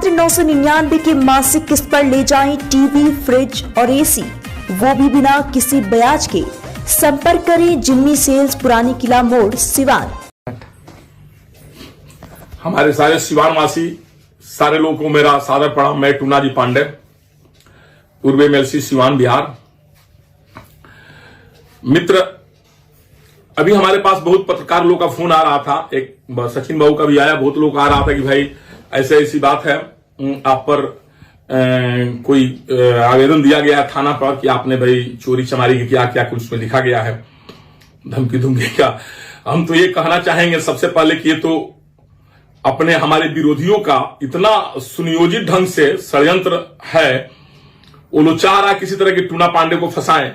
मात्र 999 की मासिक किस्त पर ले जाएं टीवी, फ्रिज और एसी, वो भी बिना किसी ब्याज के। संपर्क करें जिम्मी सेल्स, पुरानी किला मोड़, सिवान। हमारे सारे सिवानवासी सारे लोगों को मेरा सादर प्रणाम। मैं टूना जी पांडे, पूर्व एमएलसी सिवान बिहार। मित्र, अभी हमारे पास बहुत पत्रकार लोगों का फोन आ रहा था, एक सचिन बाबू का भी आया, बहुत लोग आ रहा था कि भाई ऐसे ऐसी बात है, आप पर कोई आवेदन दिया गया है थाना पर कि आपने भाई चोरी चमारी की क्या क्या कुछ उसमें लिखा गया है, धमकी धमकी का। हम तो ये कहना चाहेंगे सबसे पहले कि ये तो अपने हमारे विरोधियों का इतना सुनियोजित ढंग से षड्यंत्र है। वो लोग चाह रहा किसी तरह के टूना पांडे को फंसाएं।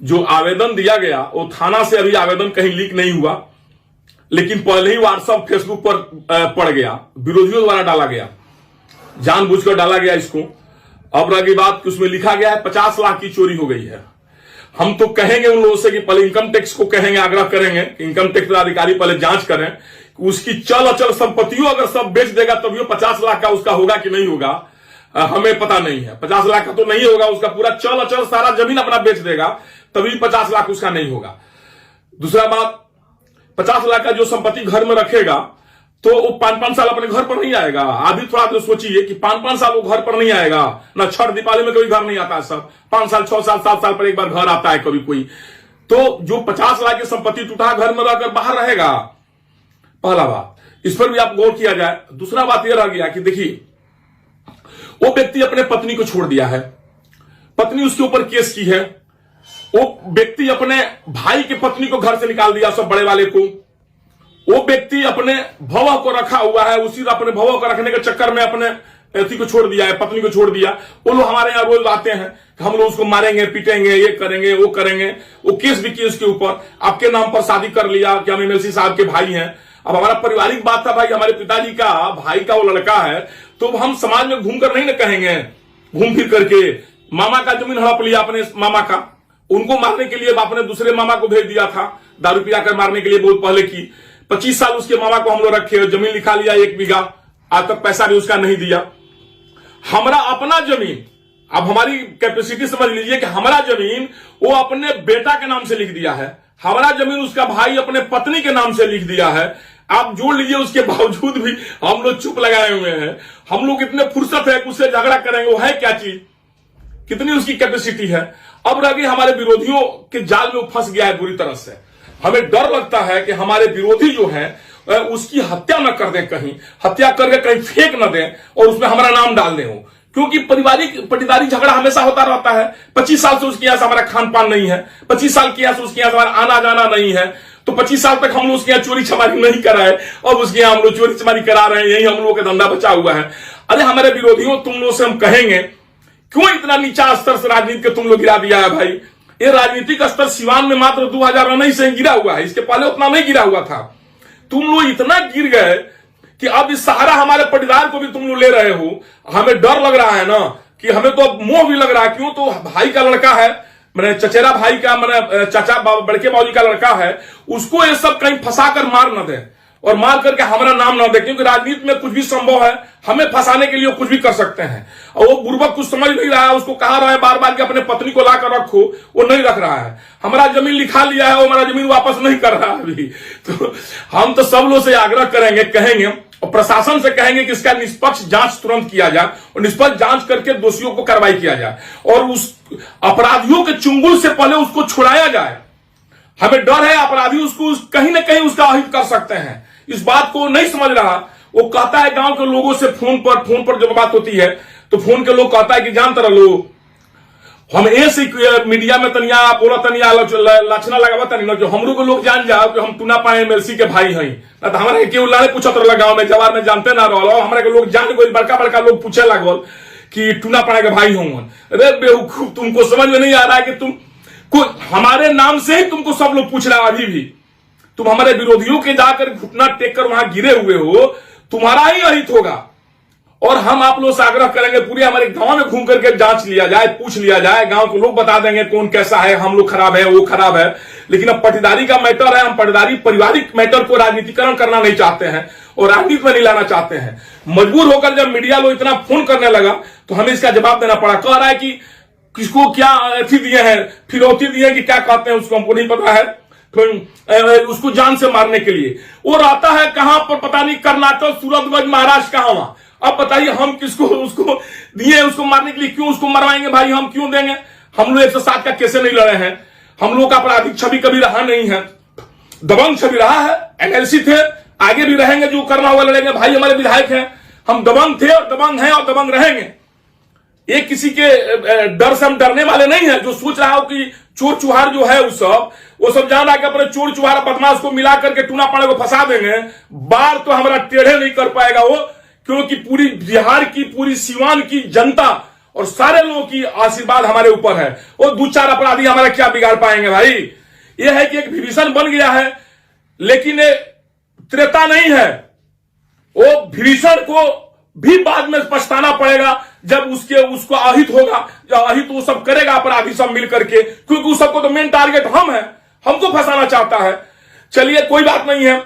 जो आवेदन दिया गया वो थाना से अभी आवेदन कहीं लीक नहीं हुआ, लेकिन पहले ही व्हाट्सएप फेसबुक पर पड़ गया, विरोधियों द्वारा डाला गया, जानबूझकर डाला गया इसको। अब रही बात कि उसमें लिखा गया है 50 लाख की चोरी हो गई है। हम तो कहेंगे उन लोगों से कि पहले इनकम टैक्स को कहेंगे, आग्रह करेंगे कि इनकम टैक्स अधिकारी पहले जांच करें, उसकी चल अचल संपत्तियों अगर सब बेच देगा तभी 50 लाख का उसका होगा कि नहीं होगा, हमें पता नहीं है। 50 लाख का तो नहीं होगा, उसका पूरा चल अचल सारा जमीन अपना बेच देगा तभी 50 लाख उसका नहीं होगा। दूसरा बात, 50 लाख का जो संपत्ति घर में रखेगा तो वो 5-5 साल अपने घर पर नहीं आएगा। आप भी थोड़ा तो सोचिए कि 5-5 साल वो घर पर नहीं आएगा ना। छठ दीपावली में कभी घर नहीं आता है, सब 5 साल 6 साल 7 साल पर एक बार घर आता है कभी कोई। तो जो 50 लाख की संपत्ति टूटा घर में रहकर बाहर रहेगा, पहला बात, इस पर भी आप गौर किया जाए। दूसरा बात यह रह गया कि देखिए, वो व्यक्ति अपने पत्नी को छोड़ दिया है, पत्नी उसके ऊपर केस की है। वो व्यक्ति अपने भाई की पत्नी को घर से निकाल दिया, सब बड़े वाले को। वो व्यक्ति अपने भव को रखा हुआ है, उसी अपने भव को रखने के चक्कर में अपने पति को छोड़ दिया है, पत्नी को छोड़ दिया। वो लोग हमारे यहाँ रोज आते हैं कि हम लोग उसको मारेंगे, पीटेंगे, ये करेंगे, वो करेंगे। वो केस भी किए उसके ऊपर, आपके नाम पर शादी कर लिया कि हम एमएलसी साहब के भाई हैं। अब हमारा पारिवारिक बात था भाई, हमारे पिताजी का भाई का वो लड़का है, तो हम समाज में घूमकर नहीं ना कहेंगे, घूम फिर करके मामा का जमीन हड़प लिया अपने मामा का, उनको मारने के लिए आपने दूसरे मामा को भेज दिया था, दारू पिया कर मारने के लिए बहुत पहले की। 25 साल उसके मामा को हम लोग रखे, जमीन लिखा लिया 1 बीघा, आज तक पैसा भी उसका नहीं दिया। हमारा अपना जमीन, अब हमारी कैपेसिटी समझ लीजिए कि हमारा जमीन वो अपने बेटा के नाम से लिख दिया है, हमारा जमीन उसका भाई अपने पत्नी के नाम से लिख दिया है। आप जोड़ लीजिए, उसके बावजूद भी हम लोग चुप लगाए हुए हैं। हम लोग इतने फुर्सत है कि उससे झगड़ा करेंगे, वो है क्या चीज, कितनी उसकी कैपेसिटी है। अब रह गई हमारे विरोधियों के जाल में फंस गया है बुरी तरह से। हमें डर लगता है कि हमारे विरोधी जो है उसकी हत्या न कर दें, कहीं हत्या करके कहीं फेंक न दें और उसमें हमारा नाम डाल दें। क्योंकि पारिवारिक पटीदारी झगड़ा हमेशा होता रहता है। 25 साल से उसके यहां से हमारा खान पान नहीं है, 25 साल के यहां से उसके यहां से हमारा आना जाना नहीं है, तो 25 साल तक हम लोग उसके यहाँ चोरी चमारी नहीं कराए, अब उसके यहाँ हम लोग चोरी चमारी करा रहे हैं, यही हम लोगों का धंधा बचा हुआ है। अरे हमारे विरोधियों, तुम लोग से हम कहेंगे, क्यों इतना नीचा स्तर से राजनीति के तुम लोग गिरा दिया है भाई। ये राजनीतिक स्तर सिवान में मात्र 2019 से गिरा हुआ है, इसके पहले उतना नहीं गिरा हुआ था। तुम लोग इतना गिर गए कि अब इस सहारा हमारे पटीदार को भी तुम लोग ले रहे हो। हमें डर लग रहा है ना, कि हमें तो अब मोह भी लग रहा है। क्यों, तो भाई का लड़का है, मैंने चचेरा भाई का, मैंने चाचा बड़के बाबूजी का लड़का है, उसको ये सब कहीं फंसा कर मार न दे और मार करके हमारा नाम न दे। क्योंकि राजनीति में कुछ भी संभव है, हमें फंसाने के लिए कुछ भी कर सकते हैं। और वो बुर्बक कुछ समझ नहीं रहा है, उसको कहा रहा है बार बार कि अपने पत्नी को लाकर रखो, वो नहीं रख रहा है। हमारा जमीन लिखा लिया है, वो हमारा जमीन वापस नहीं कर रहा है अभी। तो हम तो सब लोग से आग्रह करेंगे, कहेंगे और प्रशासन से कहेंगे कि इसका निष्पक्ष जांच तुरंत किया जाए और निष्पक्ष जांच करके दोषियों को कार्रवाई किया जाए और उस अपराधियों के चुंगल से पहले उसको छुड़ाया जाए। हमें डर है अपराधी उसको कहीं ना कहीं उसका अहित कर सकते हैं। इस बात को नहीं समझ रहा। वो कहता है गांव के लोगों से फोन पर जब बात होती है तो फोन के लोग कहता है कि जानते रहो, हम ऐसे मीडिया में तनिया बोला तनिया लक्षणा लगावा तनी जो हमरो को लोग जान जाओ कि हम टूना पाए एमएलसी के भाई हैं। ना तो हमारे केहू लाने पूछत रहा गांव में, जवार में जानते ना रहो, हमारे के लोग जान गए, बड़का बड़का लोग पूछे लागल कि टूना पाए के भाई हों। अरे बेवकूफ, तुमको समझ में नहीं आ रहा है कि तुम को हमारे नाम से ही तुमको सब लोग पूछ रहा है। अभी भी तुम हमारे विरोधियों के जाकर घुटना टेक कर वहां गिरे हुए हो, तुम्हारा ही अहित होगा। और हम आप लोग से आग्रह करेंगे, पूरे हमारे गांव में घूम करके जांच लिया जाए, पूछ लिया जाए, गांव के लोग बता देंगे कौन कैसा है, हम लोग खराब है, वो खराब है। लेकिन अब पटीदारी का मैटर है, हम पटीदारी पारिवारिक मैटर को राजनीतिकरण करना नहीं चाहते हैं। और राजनीति में नहीं लाना चाहते हैं। मजबूर होकर जब मीडिया लोग इतना फोन करने लगा तो हमें इसका जवाब देना पड़ा। कह रहा है कि किसको क्या अथी दिए हैं, फिरौती दिए कि क्या कहते हैं उसको हमको नहीं पता है, फिर उसको जान से मारने के लिए। वो रहता है कहां पर पता नहीं, कर्नाटक, सूरतगंज, महाराष्ट्र, कहां वहां। अब बताइए हम किसको उसको दिए उसको मारने के लिए, क्यों उसको मरवाएंगे भाई, हम क्यों देंगे। हम लोग 107 का कैसे नहीं लड़े हैं, हम लोग का आपराधिक छवि कभी रहा नहीं है, दबंग छवि रहा है, एमएलसी थे, आगे भी रहेंगे, जो करना होगा लड़ेंगे। भाई हमारे विधायक हैं, हम दबंग थे और दबंग हैं और दबंग रहेंगे। ये किसी के डर से हम डरने वाले नहीं है। जो सोच रहा हो कि चोर चुहार जो है वो सब जान रहा कि अपने चोर चुहार बदमाश को मिला करके टूना पाने को फंसा देंगे, बार तो हमारा टेढ़े नहीं कर पाएगा वो, क्योंकि पूरी बिहार की, पूरी सीवान की जनता और सारे लोगों की आशीर्वाद हमारे ऊपर है। वो 2-4 अपराधी हमारा क्या बिगाड़ पाएंगे भाई। ये है कि एक विभीषण बन गया है, लेकिन त्रेता नहीं है। वो विभीषण को भी बाद में पछताना पड़ेगा जब उसको अहित होगा, जब अहित वो सब करेगा अपराधी सब मिल करके, क्योंकि उस सबको तो मेन टारगेट हम है, हमको फंसाना चाहता है। चलिए कोई बात नहीं है,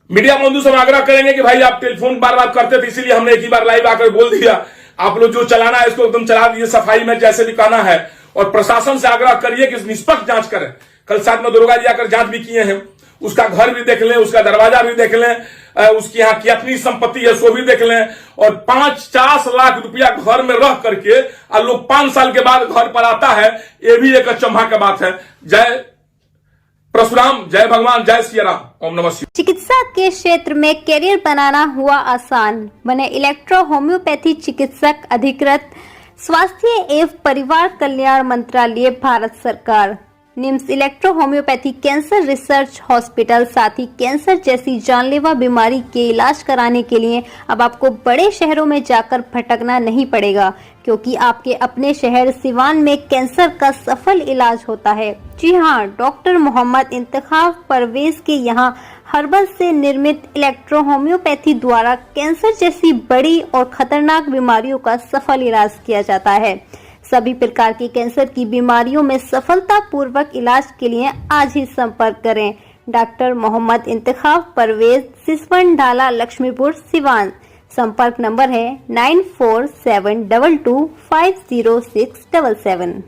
मीडिया बंधु से आग्रह करेंगे कि भाई आप टेलीफोन बार बार करते थे, इसीलिए हमने एक ही बार लाइव आकर बोल दिया। आप लोग जो चलाना है इसको एकदम चला दीजिए, सफाई में जैसे भी कहना है, और प्रशासन से आग्रह करिए कि निष्पक्ष जांच करें। कल साथ में दरोगा जी आकर जांच भी किए हैं, उसका घर भी देख लें, उसका दरवाजा भी देख लें, उसकी यहाँ की अपनी संपत्ति है सो भी देख लें। और 50 लाख रुपया घर में रह करके और लोग 5 साल के बाद घर पर आता है, ये भी एक अचंभा की बात है। जय परशुराम, जय भगवान, जय सिया राम, ओम नमः शिवाय। चिकित्सा के क्षेत्र में करियर बनाना हुआ आसान, बने इलेक्ट्रो होम्योपैथी चिकित्सक अधिकृत। स्वास्थ्य एवं परिवार कल्याण मंत्रालय, भारत सरकार। NIMS electro homeopathy cancer research hospital. साथ ही कैंसर जैसी जानलेवा बीमारी के इलाज कराने के लिए अब आपको बड़े शहरों में जाकर भटकना नहीं पड़ेगा, क्योंकि आपके अपने शहर सिवान में कैंसर का सफल इलाज होता है। जी हाँ, डॉक्टर मोहम्मद इंतखाब परवेज के यहाँ हर्बल से निर्मित इलेक्ट्रो होम्योपैथी द्वारा कैंसर जैसी बड़ी और खतरनाक बीमारियों का सफल इलाज किया जाता है। सभी प्रकार की कैंसर की बीमारियों में सफलतापूर्वक इलाज के लिए आज ही संपर्क करें। डॉक्टर मोहम्मद इंतखाब परवेज, सिसवन ढाला, लक्ष्मीपुर, सिवान। संपर्क नंबर है 9472250677।